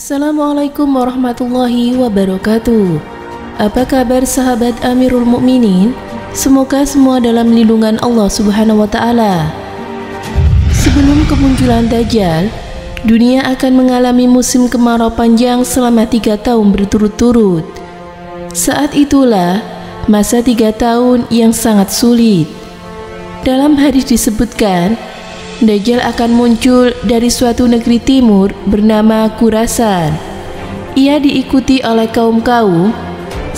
Assalamualaikum warahmatullahi wabarakatuh. Apa kabar sahabat Amirul Mukminin? Semoga semua dalam lindungan Allah Subhanahu wa Ta'ala. Sebelum kemunculan Dajjal, dunia akan mengalami musim kemarau panjang selama 3 tahun berturut-turut. Saat itulah masa 3 tahun yang sangat sulit. Dalam hadis disebutkan, Dajjal akan muncul dari suatu negeri timur bernama Khurasan. Ia diikuti oleh kaum-kaum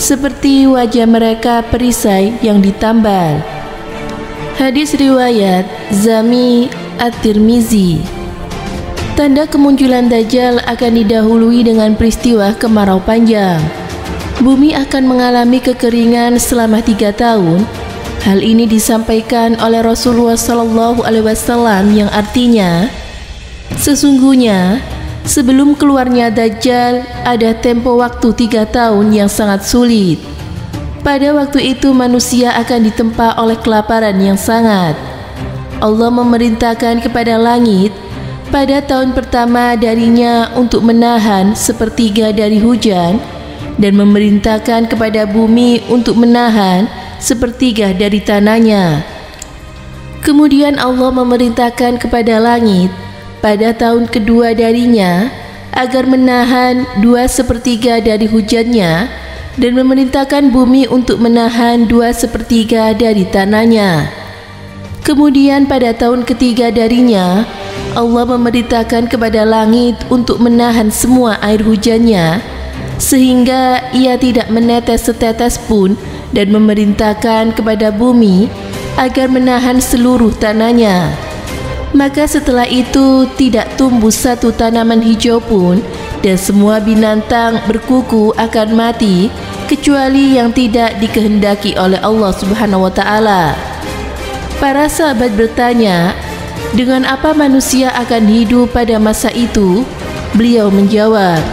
seperti wajah mereka perisai yang ditambal. Hadis riwayat Jami' At-Tirmizi. Tanda kemunculan Dajjal akan didahului dengan peristiwa kemarau panjang. Bumi akan mengalami kekeringan selama 3 tahun. Hal ini disampaikan oleh Rasulullah SAW yang artinya, sesungguhnya sebelum keluarnya Dajjal ada tempo waktu 3 tahun yang sangat sulit. Pada waktu itu manusia akan ditempa oleh kelaparan yang sangat. Allah memerintahkan kepada langit pada tahun pertama darinya untuk menahan sepertiga dari hujan, dan memerintahkan kepada bumi untuk menahan sepertiga dari tanahnya. Kemudian Allah memerintahkan kepada langit pada tahun kedua darinya agar menahan 2/3 dari hujannya, dan memerintahkan bumi untuk menahan 2/3 dari tanahnya. Kemudian pada tahun ketiga darinya Allah memerintahkan kepada langit untuk menahan semua air hujannya, sehingga ia tidak menetes setetes pun, dan memerintahkan kepada bumi agar menahan seluruh tanahnya. Maka setelah itu tidak tumbuh satu tanaman hijau pun, dan semua binatang berkuku akan mati kecuali yang tidak dikehendaki oleh Allah Subhanahu wa Ta'ala. Para sahabat bertanya, dengan apa manusia akan hidup pada masa itu? Beliau menjawab,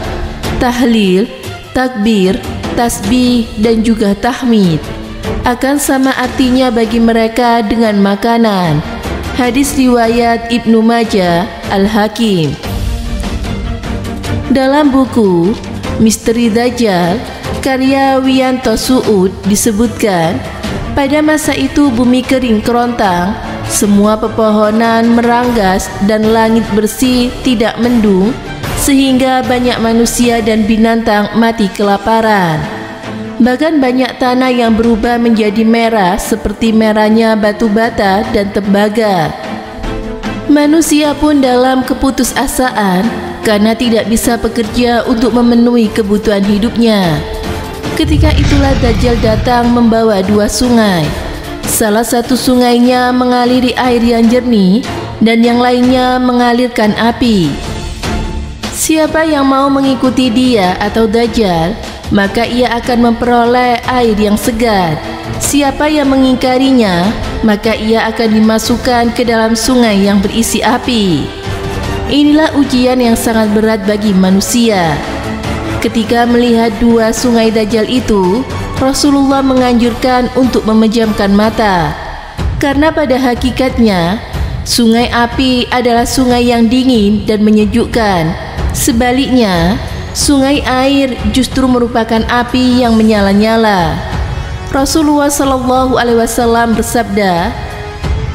tahlil, takbir, tasbih, dan juga tahmid. Akan sama artinya bagi mereka dengan makanan. Hadis riwayat Ibnu Majah, Al-Hakim. Dalam buku Misteri Dajjal karya Wiyanto Suud disebutkan, pada masa itu bumi kering kerontang, semua pepohonan meranggas dan langit bersih tidak mendung, sehingga banyak manusia dan binatang mati kelaparan. Bahkan banyak tanah yang berubah menjadi merah seperti merahnya batu bata dan tembaga. Manusia pun dalam keputusasaan karena tidak bisa bekerja untuk memenuhi kebutuhan hidupnya. Ketika itulah Dajjal datang membawa 2 sungai. Salah satu sungainya mengaliri air yang jernih dan yang lainnya mengalirkan api. Siapa yang mau mengikuti dia atau Dajjal, maka ia akan memperoleh air yang segar. Siapa yang mengingkarinya, maka ia akan dimasukkan ke dalam sungai yang berisi api. Inilah ujian yang sangat berat bagi manusia. Ketika melihat 2 sungai Dajjal itu, Rasulullah menganjurkan untuk memejamkan mata, karena pada hakikatnya sungai api adalah sungai yang dingin dan menyejukkan. Sebaliknya, sungai air justru merupakan api yang menyala-nyala. Rasulullah SAW bersabda,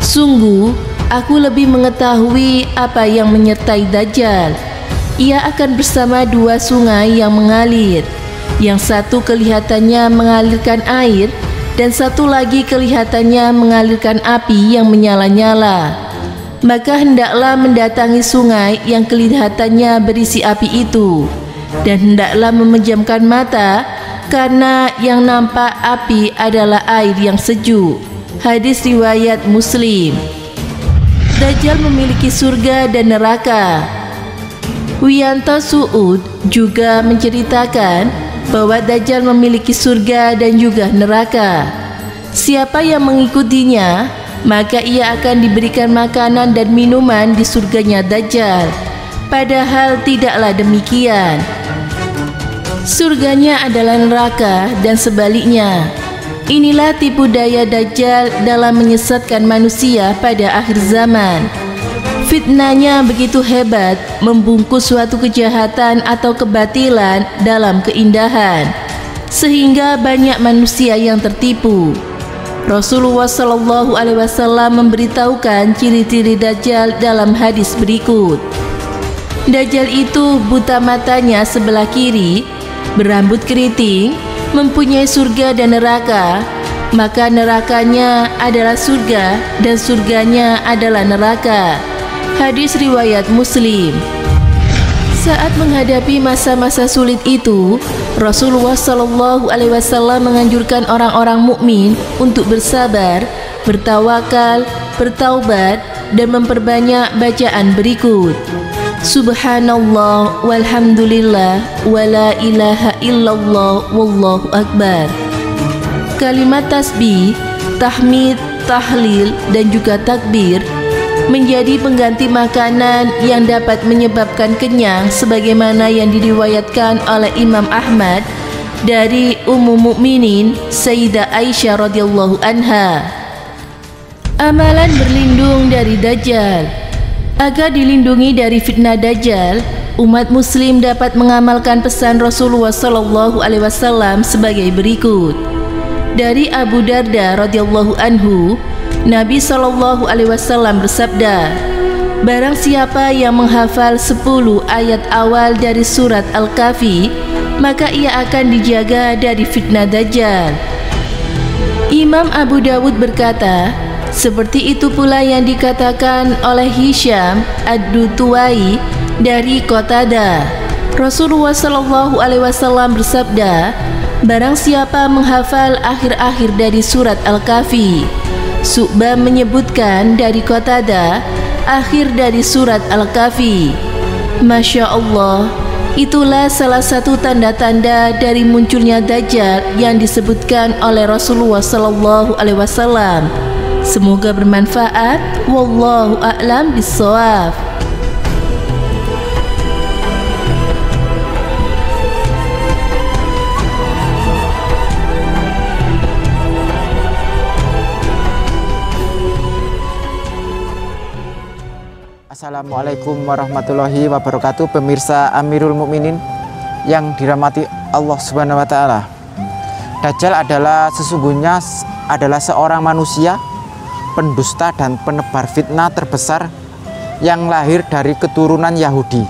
sungguh aku lebih mengetahui apa yang menyertai Dajjal. Ia akan bersama 2 sungai yang mengalir. Yang satu kelihatannya mengalirkan air, dan satu lagi kelihatannya mengalirkan api yang menyala-nyala. Maka hendaklah mendatangi sungai yang kelihatannya berisi api itu, dan hendaklah memejamkan mata, karena yang nampak api adalah air yang sejuk. Hadis riwayat Muslim. Dajjal memiliki surga dan neraka. Wiyanto Suud juga menceritakan bahwa Dajjal memiliki surga dan juga neraka. Siapa yang mengikutinya, maka ia akan diberikan makanan dan minuman di surganya Dajjal. Padahal tidaklah demikian. Surganya adalah neraka dan sebaliknya. Inilah tipu daya Dajjal dalam menyesatkan manusia pada akhir zaman. Fitnahnya begitu hebat, membungkus suatu kejahatan atau kebatilan dalam keindahan, sehingga banyak manusia yang tertipu. Rasulullah SAW memberitahukan ciri-ciri Dajjal dalam hadis berikut. Dajjal itu buta matanya sebelah kiri, berambut keriting, mempunyai surga dan neraka, maka nerakanya adalah surga dan surganya adalah neraka. Hadis riwayat Muslim. Saat menghadapi masa-masa sulit itu, Rasulullah SAW menganjurkan orang-orang mukmin untuk bersabar, bertawakal, bertaubat, dan memperbanyak bacaan berikut: Subhanallah walhamdulillah wala ilaha illallah wallahu akbar. Kalimat tasbih, tahmid, tahlil, dan juga takbir menjadi pengganti makanan yang dapat menyebabkan kenyang, sebagaimana yang diriwayatkan oleh Imam Ahmad dari Ummu Mukminin Sayyidah Aisyah radhiyallahu anha. Amalan berlindung dari Dajjal. Agar dilindungi dari fitnah Dajjal, umat muslim dapat mengamalkan pesan Rasulullah SAW sebagai berikut. Dari Abu Darda radhiyallahu anhu, Nabi SAW bersabda, barang siapa yang menghafal 10 ayat awal dari surat Al-Kahfi, maka ia akan dijaga dari fitnah Dajjal. Imam Abu Dawud berkata, seperti itu pula yang dikatakan oleh Hisham Ad-Dutuwai dari Qatadah. Rasulullah SAW bersabda, barang siapa menghafal akhir-akhir dari surat Al-Kahfi. Su'bah menyebutkan dari Qatadah akhir dari surat Al-Kahfi. Masya Allah, itulah salah satu tanda-tanda dari munculnya Dajjal yang disebutkan oleh Rasulullah SAW. Semoga bermanfaat. Wallahu a'lam bishawab. Assalamualaikum warahmatullahi wabarakatuh. Pemirsa Amirul Mukminin yang dirahmati Allah Subhanahu wa taala. Dajjal sesungguhnya adalah seorang manusia pendusta dan penebar fitnah terbesar yang lahir dari keturunan Yahudi.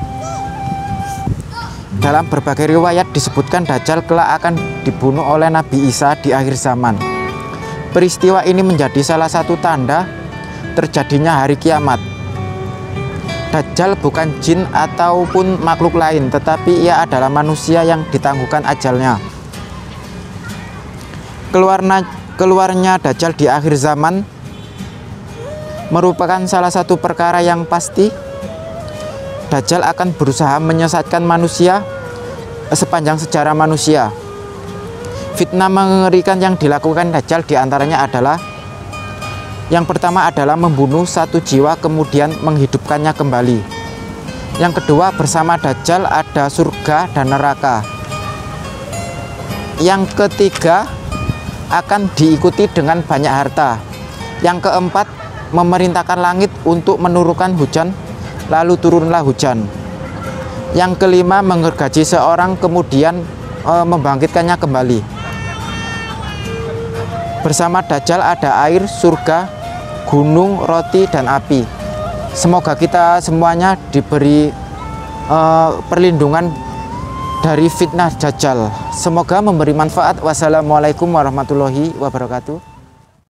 Dalam berbagai riwayat disebutkan Dajjal kelak akan dibunuh oleh Nabi Isa di akhir zaman. Peristiwa ini menjadi salah satu tanda terjadinya hari kiamat. Dajjal bukan jin ataupun makhluk lain, tetapi ia adalah manusia yang ditangguhkan ajalnya. Keluarnya Dajjal di akhir zaman merupakan salah satu perkara yang pasti. Dajjal akan berusaha menyesatkan manusia sepanjang sejarah manusia. Fitnah mengerikan yang dilakukan Dajjal diantaranya adalah: yang pertama adalah membunuh satu jiwa kemudian menghidupkannya kembali. Yang kedua, bersama Dajjal ada surga dan neraka. Yang ketiga, akan diikuti dengan banyak harta. Yang keempat, memerintahkan langit untuk menurunkan hujan, lalu turunlah hujan. Yang kelima, menggergaji seorang kemudian membangkitkannya kembali. Bersama Dajjal ada air, surga, gunung, roti, dan api. Semoga kita semuanya diberi perlindungan dari fitnah Dajjal. Semoga memberi manfaat. Wassalamualaikum warahmatullahi wabarakatuh.